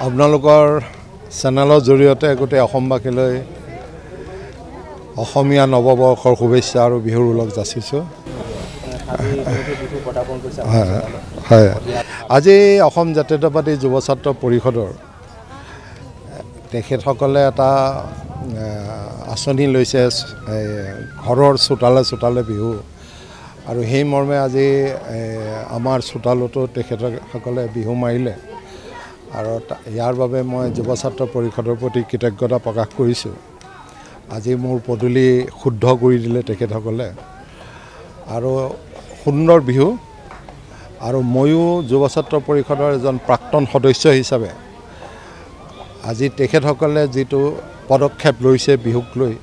আপোনালোকৰ চেনেলৰ জৰিয়তে গোটেই অসমবাসীলৈ অসমীয়া নৱবৰ্ষৰ শুভেচ্ছা আৰু বিহুৰ ওলগ যাচিছোঁ। হয়, আজি অসম জাতীয়তাবাদী যুৱ ছাত্ৰ পৰিষদৰ তেখেতসকলে এটা আঁচনি লৈছে, ঘৰৰ চোতালে চোতালে বিহু, আৰু সেই মৰ্মে আজি আমাৰ চোতালতো তেখেতসকলে বিহু মাৰিলে। আৰু ইয়াৰ বাবে মই যুৱ ছাত্ৰ পৰিষদৰ প্ৰতি কৃতজ্ঞতা প্ৰকাশ কৰিছোঁ। আজি মোৰ পদূলি শুদ্ধ কৰি দিলে তেখেতসকলে, আৰু সুন্দৰ বিহু। আৰু ময়ো যুৱ ছাত্ৰ পৰিষদৰ এজন প্ৰাক্তন সদস্য হিচাপে আজি তেখেতসকলে যিটো পদক্ষেপ লৈছে বিহুক লৈ,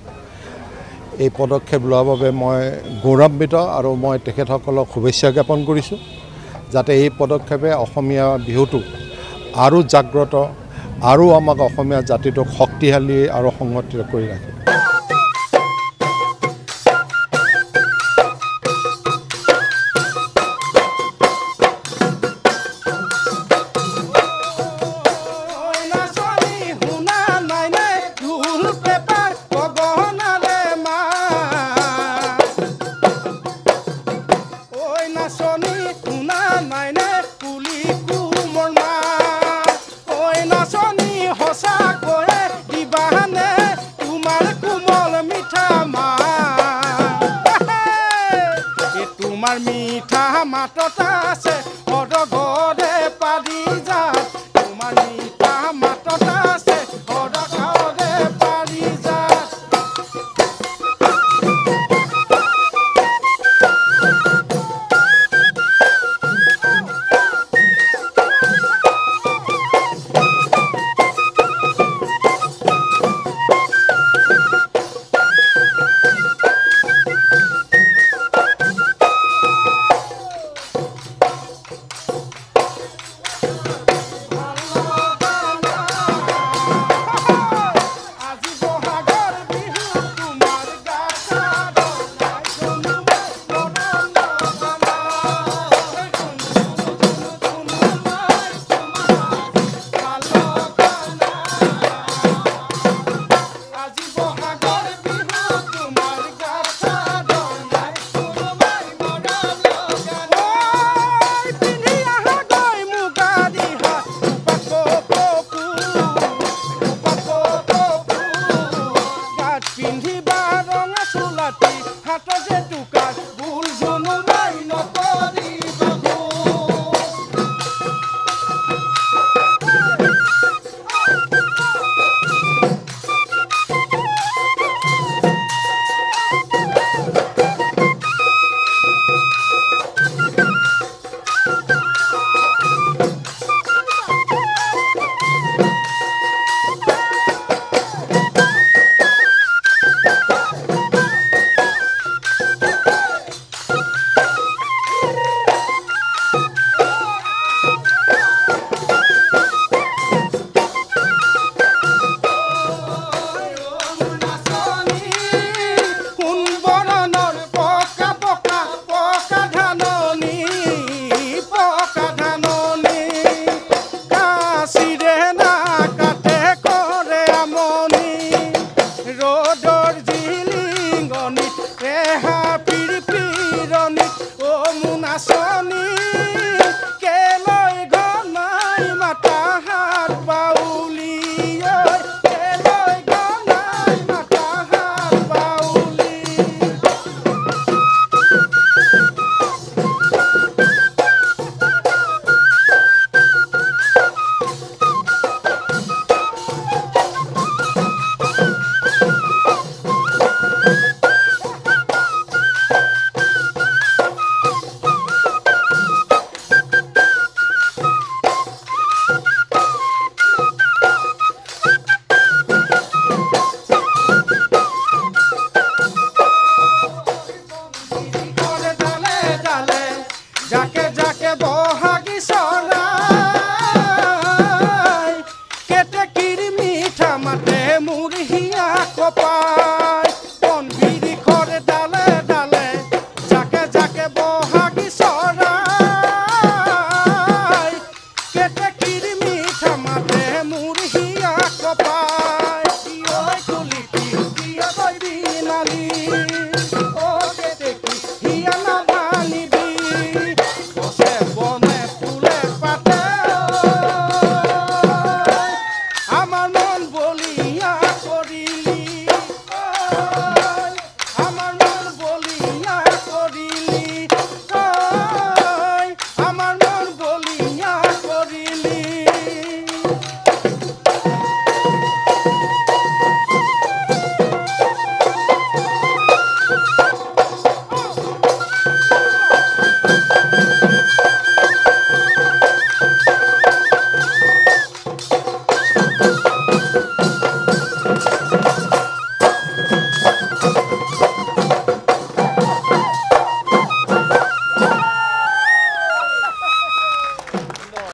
এই পদক্ষেপ লোৱাৰ বাবে মই গৌৰৱান্বিত, আৰু মই তেখেতসকলক শুভেচ্ছা জ্ঞাপন কৰিছোঁ, যাতে এই পদক্ষেপে অসমীয়া বিহুটো আৰু জাগ্ৰত, আৰু আমাক অসমীয়া জাতিটোক শক্তিশালী আৰু সংগঠিত কৰি ৰাখে। তোমাৰ মিঠা মাতটা আছে অডগৰে পাৰি যা, তোমাৰ মিঠা মাতটা আছে অডগৰে পাৰি যা। জাকে জাকে বহাগী চৰাই